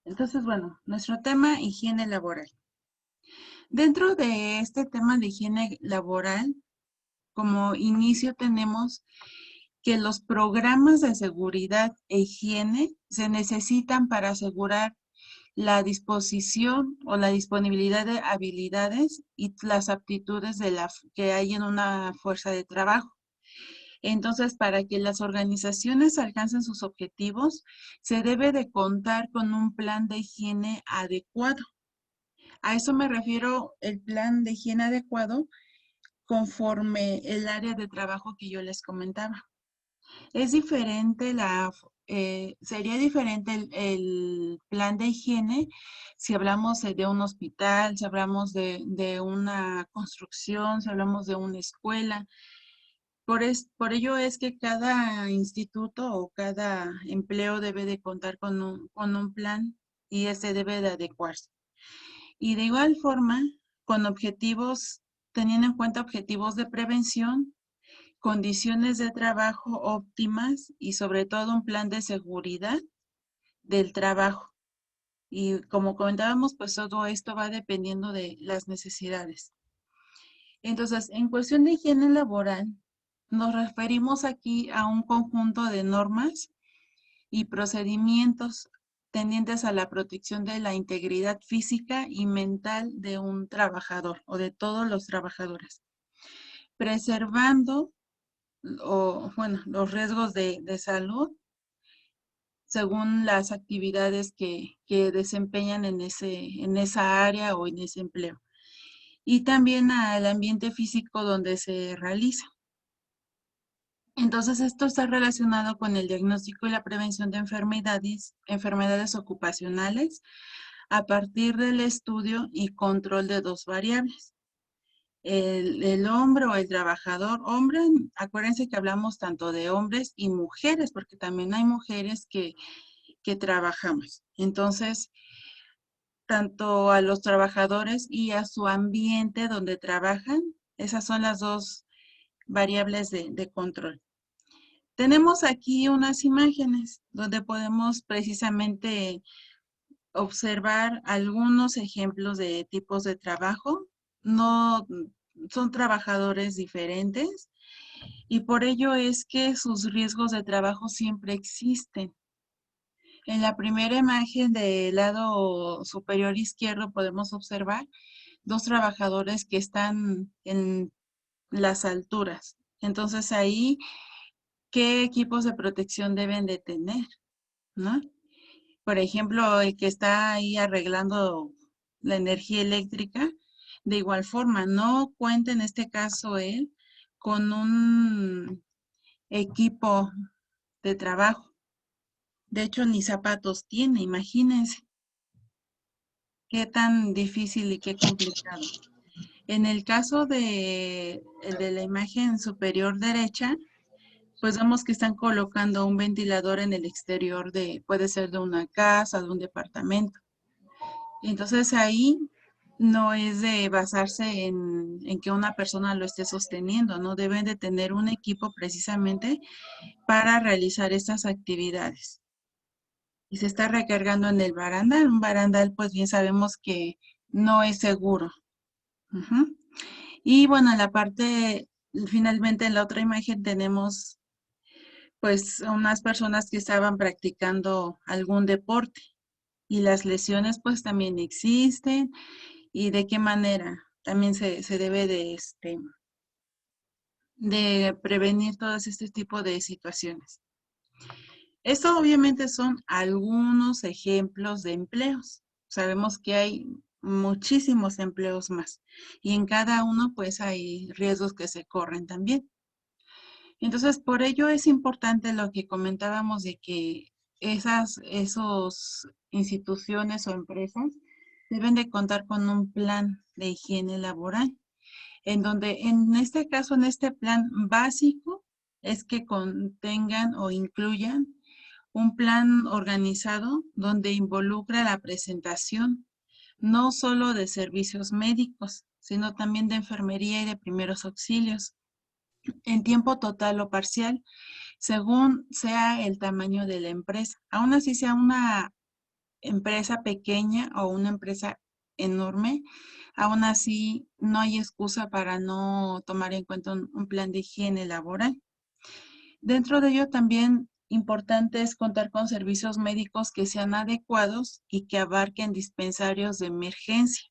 Entonces, bueno, nuestro tema, higiene laboral. Dentro de este tema de higiene laboral, como inicio tenemos que los programas de seguridad e higiene se necesitan para asegurar la disposición o la disponibilidad de habilidades y las aptitudes que hay en una fuerza de trabajo. Entonces, para que las organizaciones alcancen sus objetivos, se debe de contar con un plan de higiene adecuado. A eso me refiero el plan de higiene adecuado conforme el área de trabajo que yo les comentaba. Es diferente sería diferente el plan de higiene si hablamos de un hospital, si hablamos de una construcción, si hablamos de una escuela. Por ello es que cada instituto o cada empleo debe de contar con un plan y ese debe de adecuarse. Y de igual forma, con objetivos, teniendo en cuenta objetivos de prevención, condiciones de trabajo óptimas y sobre todo un plan de seguridad del trabajo. Y como comentábamos, pues todo esto va dependiendo de las necesidades. Entonces, en cuestión de higiene laboral, nos referimos aquí a un conjunto de normas y procedimientos tendientes a la protección de la integridad física y mental de un trabajador o de todos los trabajadores, preservando los riesgos de salud según las actividades que desempeñan en esa área o en ese empleo. Y también al ambiente físico donde se realiza. Entonces, esto está relacionado con el diagnóstico y la prevención de enfermedades ocupacionales a partir del estudio y control de dos variables. El hombre o el trabajador, hombre, acuérdense que hablamos tanto de hombres y mujeres, porque también hay mujeres que trabajamos. Entonces, tanto a los trabajadores y a su ambiente donde trabajan, esas son las dos variables de control. Tenemos aquí unas imágenes donde podemos precisamente observar algunos ejemplos de tipos de trabajo. No son trabajadores diferentes y por ello es que sus riesgos de trabajo siempre existen. En la primera imagen del lado superior izquierdo podemos observar dos trabajadores que están en las alturas. Entonces ahí, ¿qué equipos de protección deben de tener? ¿No? Por ejemplo, el que está ahí arreglando la energía eléctrica, de igual forma, no cuenta en este caso él con un equipo de trabajo. De hecho, ni zapatos tiene, imagínense qué tan difícil y qué complicado. En el caso el de la imagen superior derecha, pues vemos que están colocando un ventilador en el exterior puede ser de una casa, de un departamento. Entonces ahí no es de basarse en que una persona lo esté sosteniendo, ¿no? Deben de tener un equipo precisamente para realizar estas actividades. Y se está recargando en el barandal. Un barandal, pues bien sabemos que no es seguro. Ujú. Y bueno, en la parte, finalmente en la otra imagen tenemos pues unas personas que estaban practicando algún deporte y las lesiones pues también existen y de qué manera también se debe de prevenir todos este tipo de situaciones. Esto obviamente son algunos ejemplos de empleos. Sabemos que hay muchísimos empleos más y en cada uno pues hay riesgos que se corren también. Entonces, por ello es importante lo que comentábamos de que esos instituciones o empresas deben de contar con un plan de higiene laboral, en donde en este caso, en este plan básico, es que contengan o incluyan un plan organizado donde involucra la presentación no solo de servicios médicos, sino también de enfermería y de primeros auxilios en tiempo total o parcial, según sea el tamaño de la empresa. Aún así sea una empresa pequeña o una empresa enorme, aún así no hay excusa para no tomar en cuenta un plan de higiene laboral. Dentro de ello también importante es contar con servicios médicos que sean adecuados y que abarquen dispensarios de emergencia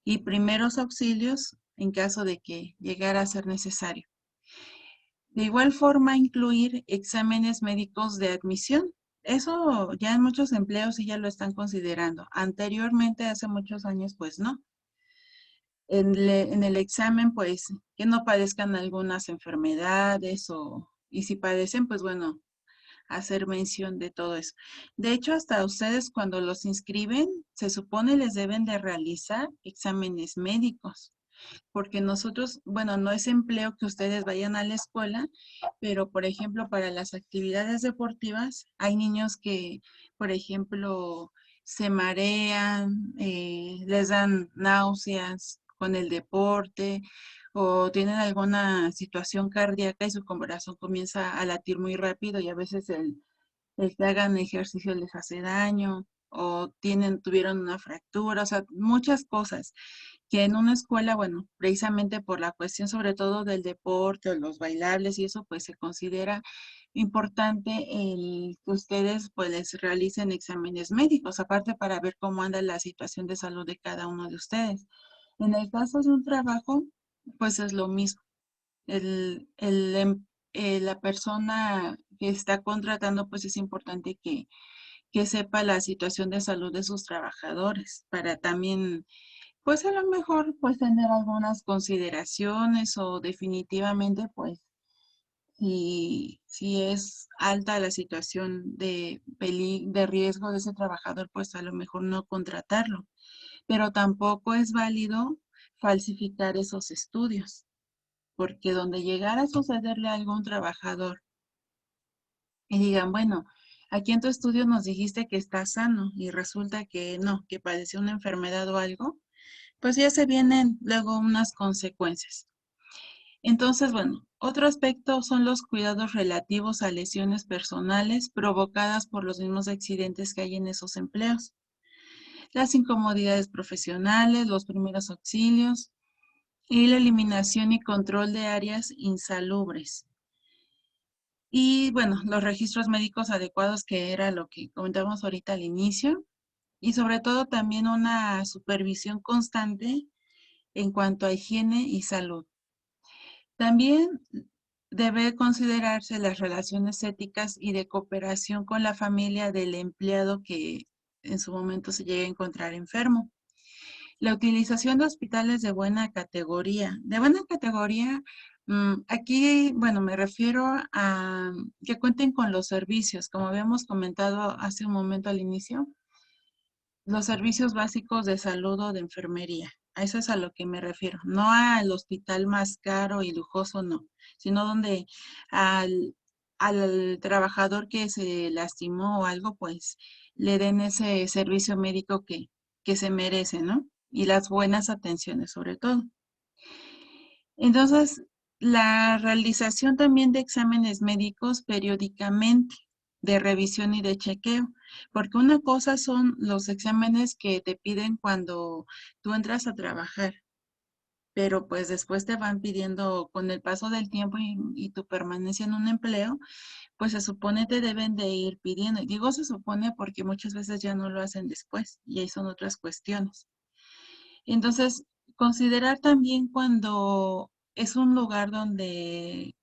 y primeros auxilios en caso de que llegara a ser necesario. De igual forma, incluir exámenes médicos de admisión. Eso ya en muchos empleos sí ya lo están considerando. Anteriormente, hace muchos años, pues no. En el examen, pues, que no padezcan algunas enfermedades y si padecen, pues bueno, hacer mención de todo eso. De hecho, hasta ustedes cuando los inscriben, se supone les deben de realizar exámenes médicos, porque nosotros, bueno, no es empleo que ustedes vayan a la escuela, pero por ejemplo, para las actividades deportivas, hay niños que, por ejemplo, se marean, les dan náuseas con el deporte o tienen alguna situación cardíaca y su corazón comienza a latir muy rápido y a veces el que hagan ejercicio les hace daño o tuvieron una fractura, o sea, muchas cosas que en una escuela, bueno, precisamente por la cuestión sobre todo del deporte o los bailables y eso, pues se considera importante el que ustedes pues les realicen exámenes médicos, aparte para ver cómo anda la situación de salud de cada uno de ustedes. En el caso de un trabajo, pues es lo mismo. La persona que está contratando, pues es importante que sepa la situación de salud de sus trabajadores para también pues a lo mejor pues tener algunas consideraciones o definitivamente pues si es alta la situación de riesgo de ese trabajador, pues a lo mejor no contratarlo. Pero tampoco es válido falsificar esos estudios, porque donde llegara a sucederle algo a un trabajador y digan, bueno, aquí en tu estudio nos dijiste que está sano y resulta que no, que padeció una enfermedad o algo, pues ya se vienen luego unas consecuencias. Entonces, bueno, otro aspecto son los cuidados relativos a lesiones personales provocadas por los mismos accidentes que hay en esos empleos. Las incomodidades profesionales, los primeros auxilios y la eliminación y control de áreas insalubres. Y bueno, los registros médicos adecuados, que era lo que comentábamos ahorita al inicio, y sobre todo también una supervisión constante en cuanto a higiene y salud. También debe considerarse las relaciones éticas y de cooperación con la familia del empleado que en su momento se llegue a encontrar enfermo. La utilización de hospitales de buena categoría. De buena categoría, aquí, bueno, me refiero a que cuenten con los servicios, como habíamos comentado hace un momento al inicio, los servicios básicos de salud o de enfermería. A eso es a lo que me refiero. No al hospital más caro y lujoso, no, sino donde al trabajador que se lastimó o algo, pues le den ese servicio médico que se merece, ¿no? Y las buenas atenciones sobre todo. Entonces, la realización también de exámenes médicos periódicamente, de revisión y de chequeo, porque una cosa son los exámenes que te piden cuando tú entras a trabajar, pero pues después te van pidiendo con el paso del tiempo y tu permanencia en un empleo, pues se supone te deben de ir pidiendo. Y digo se supone porque muchas veces ya no lo hacen después y ahí son otras cuestiones. Entonces, considerar también cuando es un lugar donde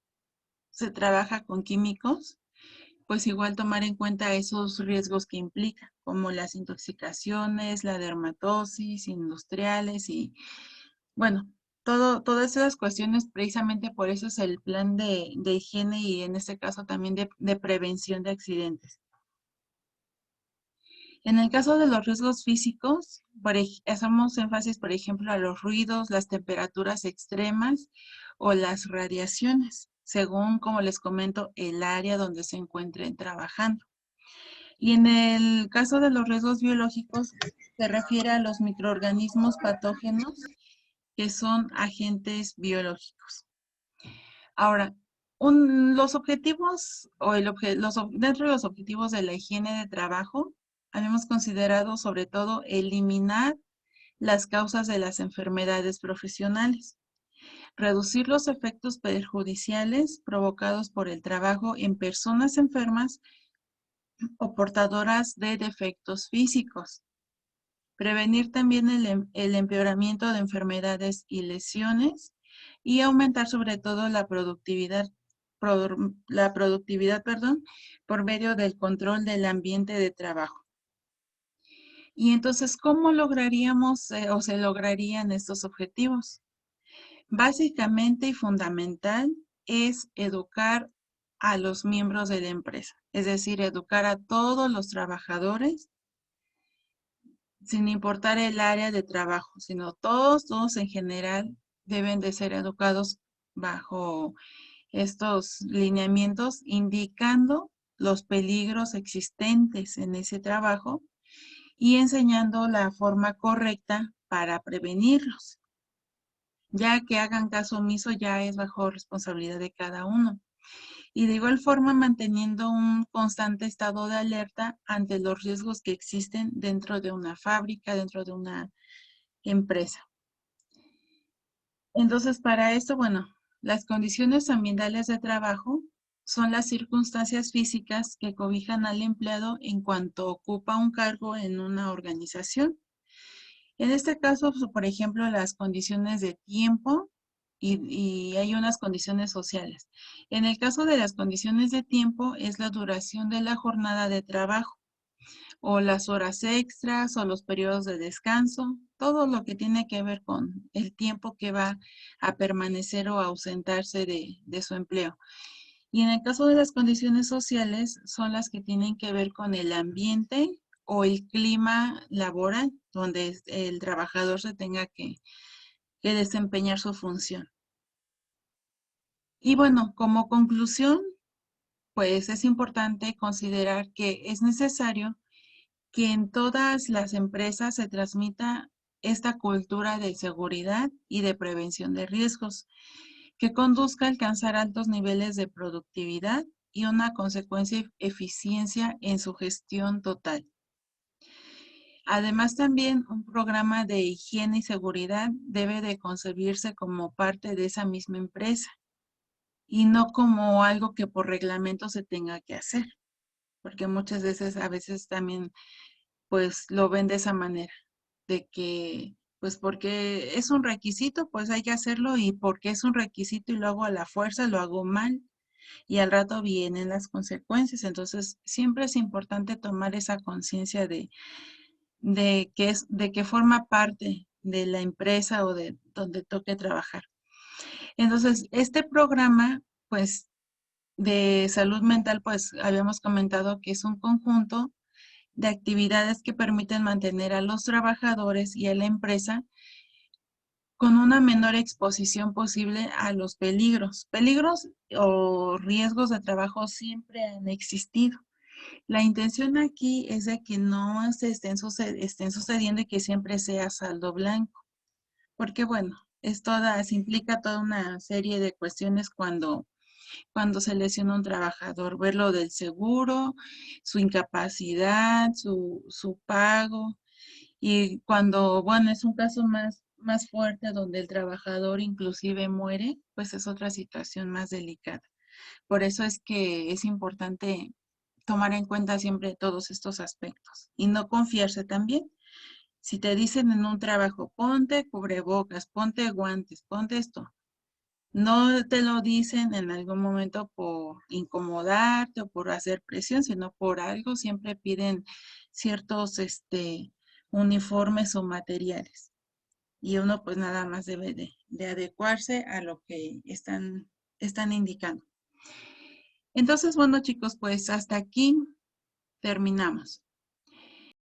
se trabaja con químicos, pues igual tomar en cuenta esos riesgos que implica, como las intoxicaciones, la dermatosis industriales y, bueno, todas esas cuestiones, precisamente por eso es el plan de higiene y en este caso también de prevención de accidentes. En el caso de los riesgos físicos, hacemos énfasis, por ejemplo, a los ruidos, las temperaturas extremas o las radiaciones, según, como les comento, el área donde se encuentren trabajando. Y en el caso de los riesgos biológicos, se refiere a los microorganismos patógenos que son agentes biológicos. Ahora, los objetivos o dentro de los objetivos de la higiene de trabajo habíamos considerado sobre todo eliminar las causas de las enfermedades profesionales, reducir los efectos perjudiciales provocados por el trabajo en personas enfermas o portadoras de defectos físicos, prevenir también el empeoramiento de enfermedades y lesiones y aumentar sobre todo la productividad, por medio del control del ambiente de trabajo. Y entonces, ¿cómo lograríamos o se lograrían estos objetivos? Básicamente y fundamental es educar a los miembros de la empresa, es decir, educar a todos los trabajadores sin importar el área de trabajo, sino todos en general deben de ser educados bajo estos lineamientos, indicando los peligros existentes en ese trabajo y enseñando la forma correcta para prevenirlos. Ya que hagan caso omiso ya es bajo responsabilidad de cada uno. Y de igual forma manteniendo un constante estado de alerta ante los riesgos que existen dentro de una fábrica, dentro de una empresa. Entonces, para esto, bueno, las condiciones ambientales de trabajo son las circunstancias físicas que cobijan al empleado en cuanto ocupa un cargo en una organización. En este caso, por ejemplo, las condiciones de tiempo y hay unas condiciones sociales. En el caso de las condiciones de tiempo es la duración de la jornada de trabajo o las horas extras o los periodos de descanso, todo lo que tiene que ver con el tiempo que va a permanecer o ausentarse de su empleo. Y en el caso de las condiciones sociales son las que tienen que ver con el ambiente o el clima laboral, donde el trabajador se tenga que desempeñar su función. Y bueno, como conclusión, pues es importante considerar que es necesario que en todas las empresas se transmita esta cultura de seguridad y de prevención de riesgos, que conduzca a alcanzar altos niveles de productividad y una consecuencia eficiencia en su gestión total. Además, también un programa de higiene y seguridad debe de concebirse como parte de esa misma empresa y no como algo que por reglamento se tenga que hacer, porque muchas veces, a veces también, pues lo ven de esa manera, de que, pues porque es un requisito, pues hay que hacerlo y porque es un requisito y lo hago a la fuerza, lo hago mal y al rato vienen las consecuencias. Entonces, siempre es importante tomar esa conciencia de que forma parte de la empresa o de donde toque trabajar. Entonces, este programa, pues, de salud mental, pues, habíamos comentado que es un conjunto de actividades que permiten mantener a los trabajadores y a la empresa con una menor exposición posible a los peligros. Peligros o riesgos de trabajo siempre han existido. La intención aquí es de que no se estén sucediendo y que siempre sea saldo blanco, porque bueno, se implica toda una serie de cuestiones cuando se lesiona un trabajador, ver lo del seguro, su incapacidad, su pago, y cuando, bueno, es un caso más fuerte donde el trabajador inclusive muere, pues es otra situación más delicada. Por eso es que es importante tomar en cuenta siempre todos estos aspectos y no confiarse también. Si te dicen en un trabajo, ponte cubrebocas, ponte guantes, ponte esto, no te lo dicen en algún momento por incomodarte o por hacer presión, sino por algo siempre piden ciertos uniformes o materiales. Y uno pues nada más debe de adecuarse a lo que están indicando. Entonces, bueno chicos, pues hasta aquí terminamos.